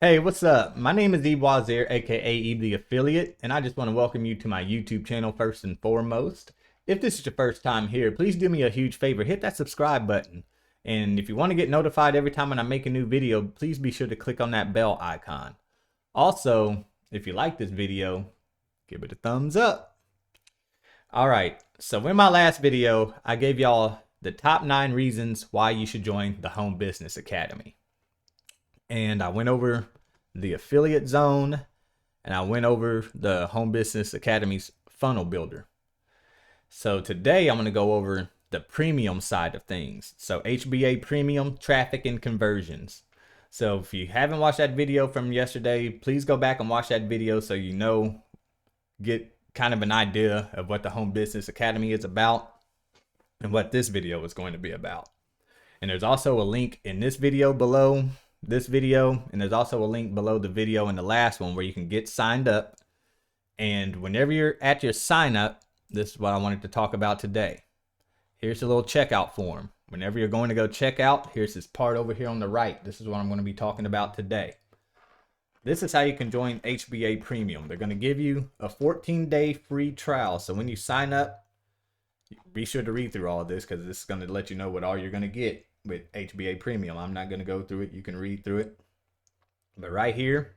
Hey, what's up? My name is Eve Wazir, aka Eve the Affiliate, and I just want to welcome you to my YouTube channel first and foremost. If this is your first time here, please do me a huge favor, hit that subscribe button. And if you want to get notified every time when I make a new video, please be sure to click on that bell icon. Also, if you like this video, give it a thumbs up. Alright, so in my last video, I gave y'all the top 9 reasons why you should join the Home Business Academy. And I went over the affiliate zone, and I went over the Home Business Academy's funnel builder. So today I'm going to go over the premium side of things. So HBA Premium, traffic and conversions. So if you haven't watched that video from yesterday, please go back and watch that video so you know, get kind of an idea of what the Home Business Academy is about and what this video is going to be about. And there's also a link in this video below this video, and there's also a link below the video in the last one where you can get signed up. And whenever you're at your sign up, this is what I wanted to talk about today. Here's a little checkout form. Whenever you're going to go check out, here's this part over here on the right. This is what I'm going to be talking about today. This is how you can join HBA Premium. They're going to give you a 14-day free trial. So when you sign up, be sure to read through all of this, because this is going to let you know what all you're going to get with HBA Premium. I'm not going to go through it. You can read through it. But right here,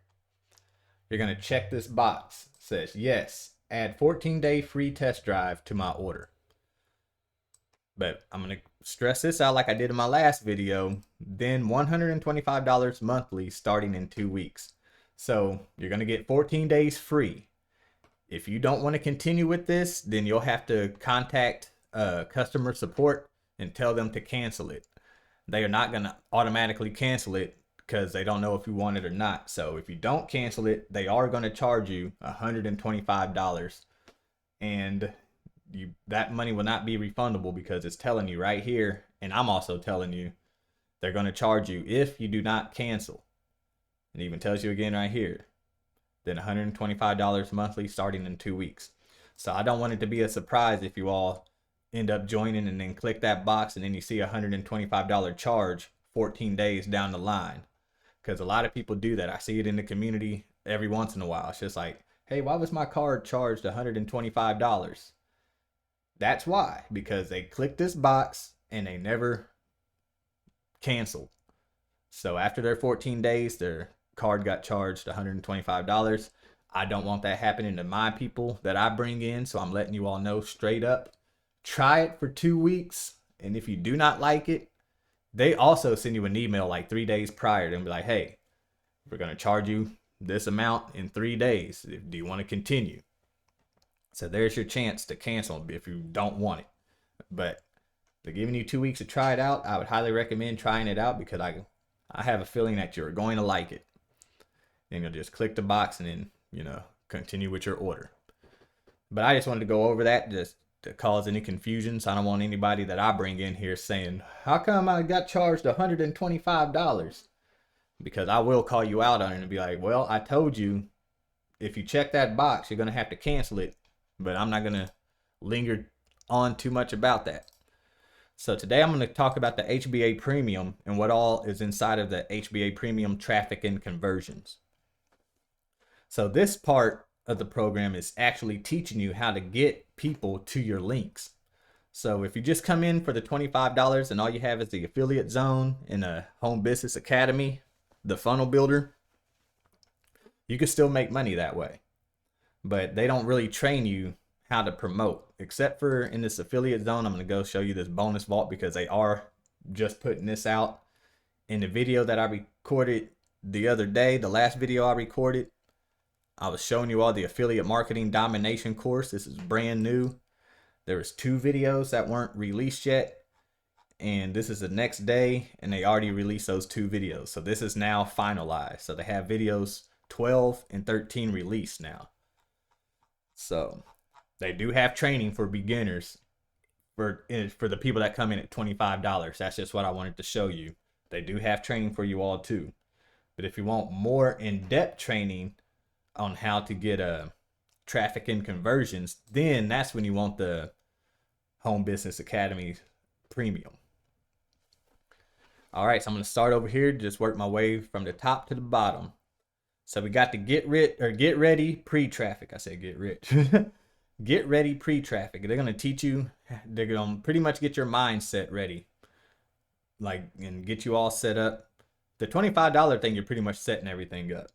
you're going to check this box. It says, yes, add 14-day free test drive to my order. But I'm going to stress this out like I did in my last video. Then $125 monthly starting in 2 weeks. So you're going to get 14 days free. If you don't want to continue with this, then you'll have to contact customer support and tell them to cancel it. They are not going to automatically cancel it because they don't know if you want it or not. So if you don't cancel it, they are going to charge you $125. And that money will not be refundable, because it's telling you right here, and I'm also telling you, they're going to charge you if you do not cancel. It even tells you again right here, then $125 monthly starting in 2 weeks. So I don't want it to be a surprise if you all end up joining and then click that box and then you see a $125 charge 14 days down the line. Because a lot of people do that. I see it in the community every once in a while. It's just like, hey, why was my card charged $125? That's why, because they clicked this box and they never canceled. So after their 14 days, their card got charged $125. I don't want that happening to my people that I bring in, so I'm letting you all know straight up. Try it for 2 weeks, and if you do not like it, they also send you an email like 3 days prior and be like, hey, we're going to charge you this amount in 3 days. Do you want to continue? So there's your chance to cancel if you don't want it. But they're giving you 2 weeks to try it out. I would highly recommend trying it out, because I have a feeling that you're going to like it. Then you'll just click the box and then, continue with your order. But I just wanted to go over that just to cause any confusion. So I don't want anybody that I bring in here saying, how come I got charged $125? Because I will call you out on it and be like, well, I told you, if you check that box, you're going to have to cancel it. But I'm not going to linger on too much about that. So today I'm going to talk about the HBA Premium and what all is inside of the HBA Premium traffic and conversions. So this part of the program is actually teaching you how to get people to your links. So if you just come in for the $25 and all you have is the affiliate zone and a Home Business Academy, the funnel builder, you can still make money that way. But they don't really train you how to promote, except for in this affiliate zone. I'm going to go show you this bonus vault, because they are just putting this out. In the video that I recorded the other day, the last video I recorded, I was showing you all the affiliate marketing domination course. This is brand new. There was 2 videos that weren't released yet, and this is the next day, and they already released those 2 videos. So this is now finalized. So they have videos 12 and 13 released now. So they do have training for beginners, for the people that come in at $25. That's just what I wanted to show you. They do have training for you all too. But if you want more in-depth training on how to get traffic and conversions, then that's when you want the Home Business Academy Premium. All right, so I'm going to start over here, just work my way from the top to the bottom. So we got the get ready pre-traffic. I said get rich. Get ready pre-traffic. They're gonna teach you. They're gonna pretty much get your mindset ready, like, and get you all set up. The $25 thing, you're pretty much setting everything up.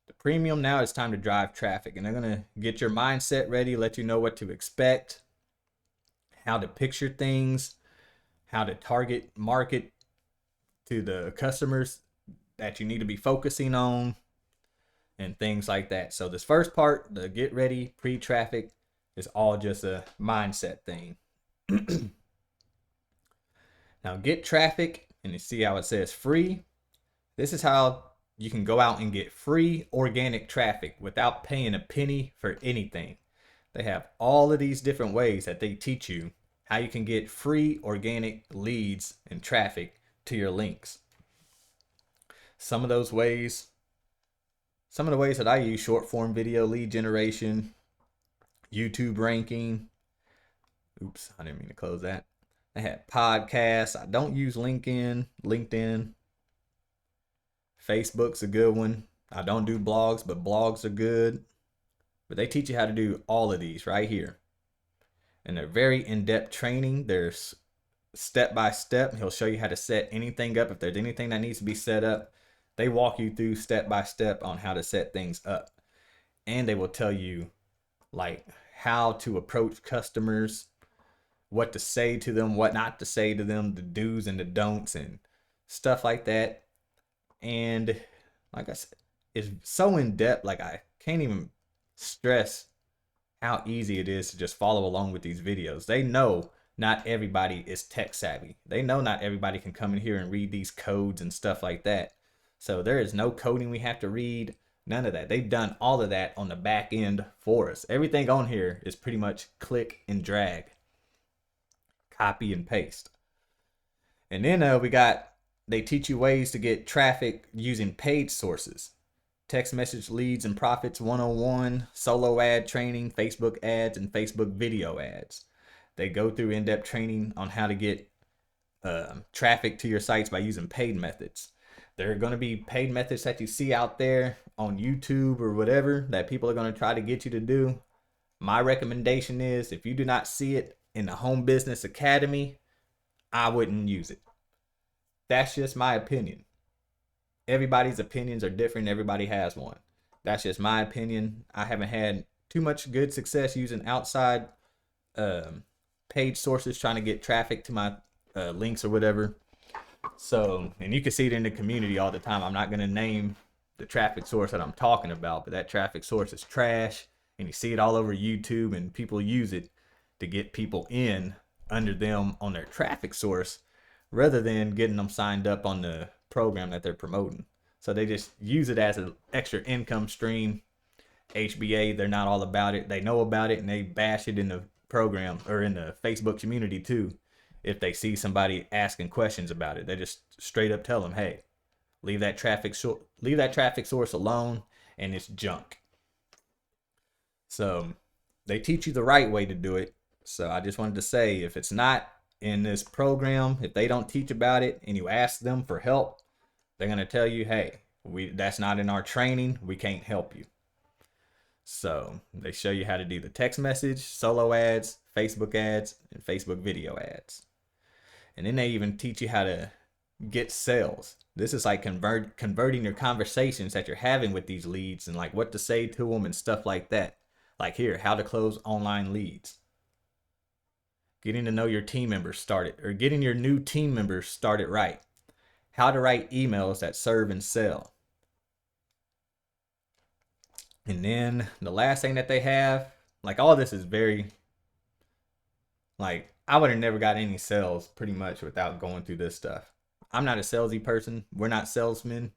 The premium, now it's time to drive traffic, and they're gonna get your mindset ready, let you know what to expect, how to picture things, how to target market to the customers that you need to be focusing on, and things like that. So this first part, the get ready pre-traffic, is all just a mindset thing. Now get traffic, and you see how it says free. This is how you can go out and get free organic traffic without paying a penny for anything. They have all of these different ways that they teach you how you can get free organic leads and traffic to your links. Some of the ways that I use: short form video lead generation, YouTube ranking. Oops, I didn't mean to close that. They had podcasts. I don't use LinkedIn. Facebook's a good one. I don't do blogs, but blogs are good. But they teach you how to do all of these right here. And they're very in-depth training. There's step by step. He'll show you how to set anything up. If there's anything that needs to be set up, they walk you through step by step on how to set things up. And they will tell you like how to approach customers, what to say to them, what not to say to them, the do's and the don'ts and stuff like that. And like I said, it's so in depth, like I can't even stress how easy it is to just follow along with these videos. They know not everybody is tech savvy. They know not everybody can come in here and read these codes and stuff like that. So there is no coding we have to read, none of that. They've done all of that on the back end for us. Everything on here is pretty much click and drag, copy and paste. And then they teach you ways to get traffic using paid sources. Text message leads and profits 101, solo ad training, Facebook ads, and Facebook video ads. They go through in-depth training on how to get traffic to your sites by using paid methods. There are going to be paid methods that you see out there on YouTube or whatever that people are going to try to get you to do. My recommendation is, if you do not see it in the Home Business Academy, I wouldn't use it. That's just my opinion. Everybody's opinions are different. Everybody has one. That's just my opinion. I haven't had too much good success using outside paid sources trying to get traffic to my links or whatever. So, and you can see it in the community all the time. I'm not going to name the traffic source that I'm talking about, but that traffic source is trash, and you see it all over YouTube, and people use it to get people in under them on their traffic source rather than getting them signed up on the program that they're promoting. So they just use it as an extra income stream. HBA, they're not all about it. They know about it, and they bash it in the program or in the Facebook community too. If they see somebody asking questions about it, they just straight up tell them, hey, leave that traffic source alone, and it's junk. So they teach you the right way to do it. So I just wanted to say, if it's not in this program, if they don't teach about it and you ask them for help, they're going to tell you, hey, that's not in our training. We can't help you. So they show you how to do the text message, solo ads, Facebook ads, and Facebook video ads. And then they even teach you how to get sales. This is like converting your conversations that you're having with these leads and like what to say to them and stuff like that. Like here, how to close online leads. Getting to know your team members started, or getting your new team members started right. How to write emails that serve and sell. And then the last thing that they have, like all this is very, like I would have never got any sales pretty much without going through this stuff. I'm not a salesy person. We're not salesmen.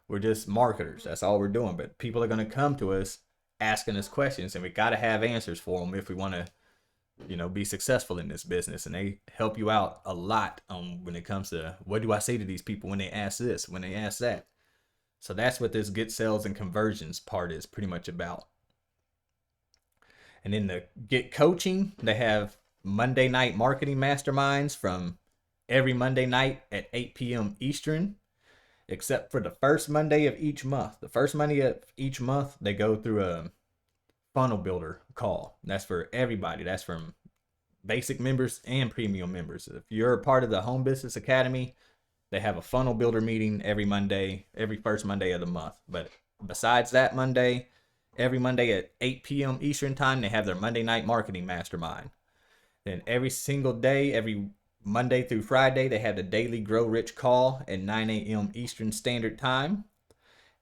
We're just marketers. That's all we're doing. But people are going to come to us asking us questions, and we got to have answers for them if we want to, be successful in this business. And they help you out a lot when it comes to what do I say to these people when they ask this, when they ask that. So that's what this get sales and conversions part is pretty much about. And then the get coaching, they have Monday night marketing masterminds from every Monday night at 8 p.m. Eastern. except for the first Monday of each month. The first Monday of each month, they go through a funnel builder call. That's for everybody. That's from basic members and premium members. If you're a part of the Home Business Academy, they have a funnel builder meeting every Monday, every first Monday of the month. But besides that Monday, every Monday at 8 p.m. Eastern time, they have their Monday night marketing mastermind. Then every single day, every Monday through Friday, they have the daily Grow Rich call at 9 a.m. Eastern Standard Time.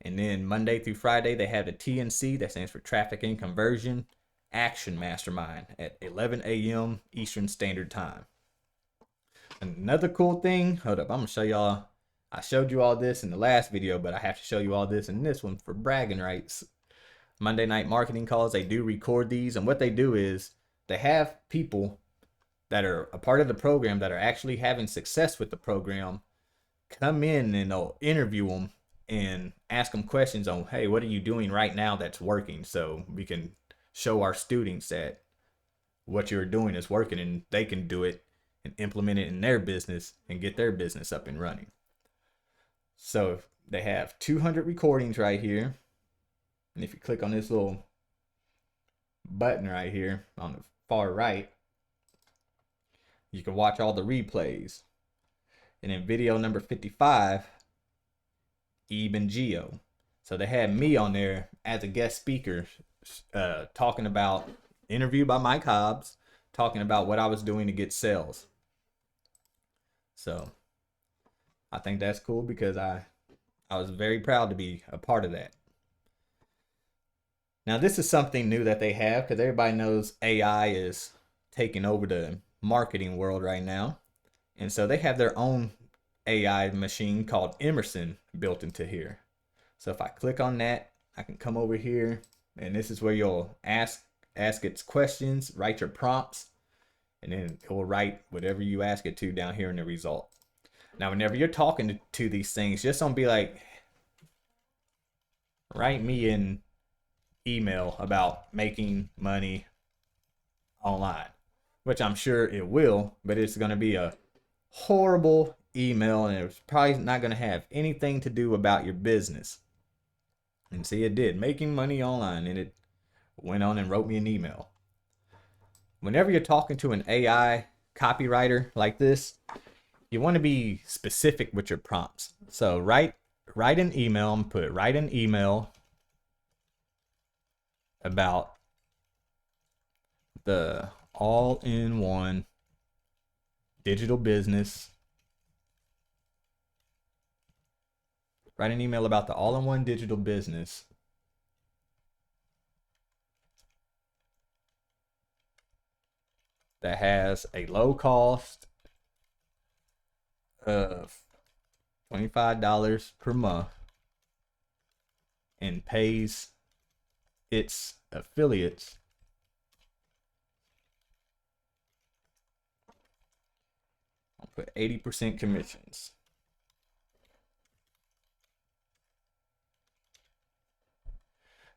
And then Monday through Friday, they have the TNC, that stands for Traffic and Conversion Action Mastermind at 11 a.m. Eastern Standard Time. Another cool thing, hold up, I'm gonna show y'all. I showed you all this in the last video, but I have to show you all this in this one for bragging rights. Monday night marketing calls, they do record these, and what they do is they have people that are a part of the program that are actually having success with the program come in, and they'll interview them and ask them questions on, hey, what are you doing right now that's working, so we can show our students that what you're doing is working and they can do it and implement it in their business and get their business up and running. So they have 200 recordings right here. And if you click on this little button right here on the far right, you can watch all the replays. And in video number 55, Ebe and Geo. So they had me on there as a guest speaker, talking about, interviewed by Mike Hobbs, talking about what I was doing to get sales. So I think that's cool because I was very proud to be a part of that. Now this is something new that they have, because everybody knows AI is taking over the marketing world right now. And so they have their own AI machine called Emerson built into here. So if I click on that, I can come over here, and this is where you'll ask its questions, write your prompts, and then it will write whatever you ask it to down here in the result. Now, whenever you're talking to these things, just don't be like, write me an email about making money online, which I'm sure it will, but it's going to be a horrible email, and it's probably not going to have anything to do about your business. And see, it did, making money online, and it went on and wrote me an email. Whenever you're talking to an AI copywriter like this, you want to be specific with your prompts. So write an email and write an email about the all-in-one digital business. Write an email about the all-in-one digital business that has a low cost of $25 per month and pays its affiliates I'll put 80% commissions.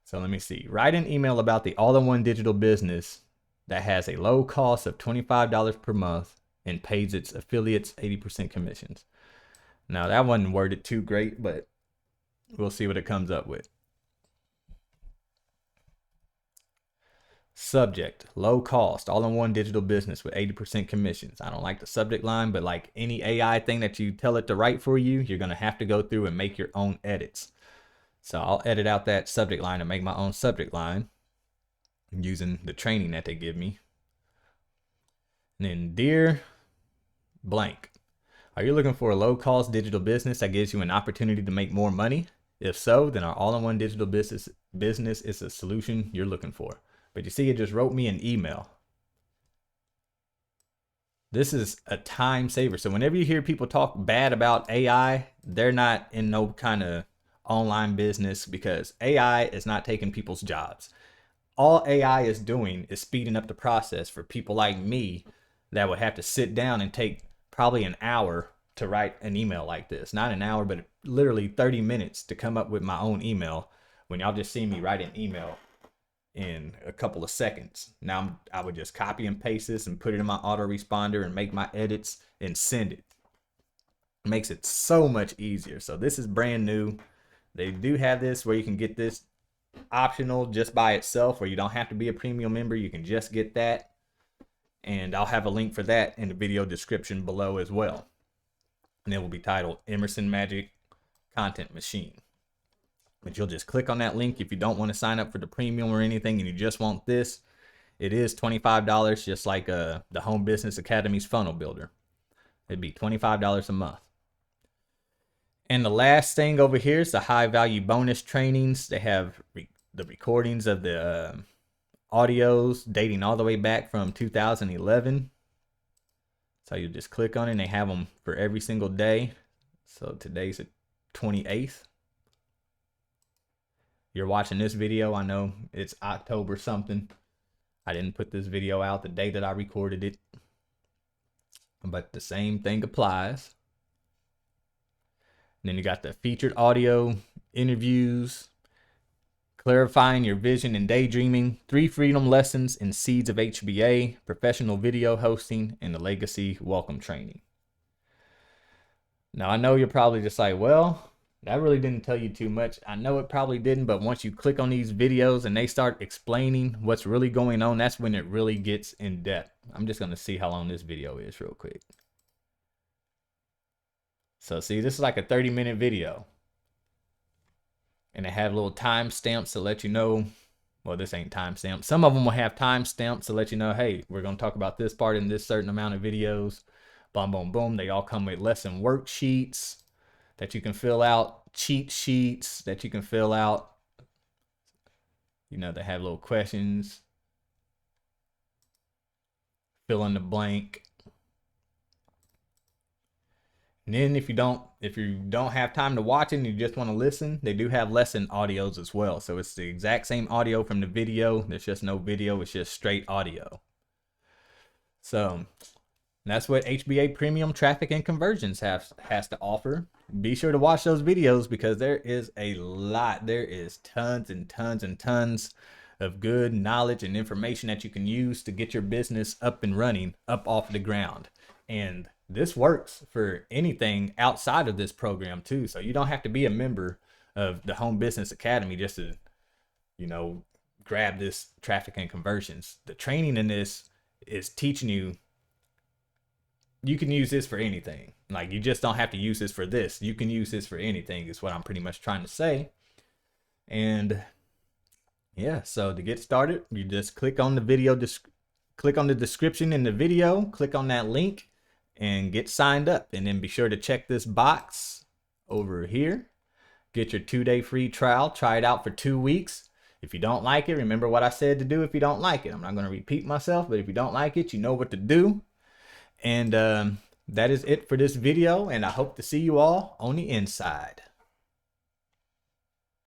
So let me see. Write an email about the all-in-one digital business that has a low cost of $25 per month and pays its affiliates 80% commissions. Now that wasn't worded too great, but we'll see what it comes up with. Subject, low cost, all-in-one digital business with 80% commissions. I don't like the subject line, but like any AI thing that you tell it to write for you, you're going to have to go through and make your own edits. So I'll edit out that subject line and make my own subject line using the training that they give me. And then, dear blank, are you looking for a low-cost digital business that gives you an opportunity to make more money? If so, then our all-in-one digital business is a solution you're looking for. But you see, it just wrote me an email. This is a time saver. So whenever you hear people talk bad about AI, they're not in no kind of online business, because AI is not taking people's jobs. All AI is doing is speeding up the process for people like me that would have to sit down and take probably an hour to write an email like this. Not an hour, but literally 30 minutes to come up with my own email, when y'all just see me write an email in a couple of seconds. Now I would just copy and paste this and put it in my autoresponder and make my edits and send it. makes it so much easier. So this is brand new. They do have this where you can get this optional just by itself, where you don't have to be a premium member. You can just get that. And I'll have a link for that in the video description below as well. And it will be titled Emerson Magic Content Machine. But you'll just click on that link if you don't want to sign up for the premium or anything and you just want this. It is $25, just like the Home Business Academy's Funnel Builder. It'd be $25 a month. And the last thing over here is the high value bonus trainings. They have the recordings of the audios dating all the way back from 2011. So you just click on it and they have them for every single day. So today's the 28th. You're watching this video, I know it's October something. I didn't put this video out the day that I recorded it, but the same thing applies. And then you got the featured audio interviews, clarifying your vision and daydreaming, 3 freedom lessons in seeds of HBA, professional video hosting, and the legacy welcome training. Now I know you're probably just like, well, that really didn't tell you too much. I know it probably didn't, but once you click on these videos and they start explaining what's really going on, that's when it really gets in depth. I'm just going to see how long this video is real quick. So see, this is like a 30-minute video. And they have little timestamps to let you know, well, this ain't timestamps. Some of them will have timestamps to let you know, hey, we're going to talk about this part in this certain amount of videos. Boom, boom, boom. They all come with lesson worksheets that you can fill out, cheat sheets that you can fill out. You know, they have little questions. Fill in the blank. And then if you don't have time to watch it and you just want to listen, they do have lesson audios as well. So it's the exact same audio from the video. There's just no video. It's just straight audio. So that's what HBA Premium Traffic and Conversions has to offer. Be sure to watch those videos because there is a lot. There is tons and tons and tons of good knowledge and information that you can use to get your business up and running, up off the ground. And this works for anything outside of this program too. So you don't have to be a member of the Home Business Academy just to, you know, grab this traffic and conversions. The training in this is teaching you can use this for anything. Like, you just don't have to use this for this. You can use this for anything is what I'm pretty much trying to say. And yeah, so to get started, you just click on the video, click on the description in the video, click on that link and get signed up. And then be sure to check this box over here. Get your 2-day free trial. Try it out for 2 weeks. If you don't like it, remember what I said to do if you don't like it. I'm not going to repeat myself, but if you don't like it, you know what to do. And that is it for this video, and I hope to see you all on the inside.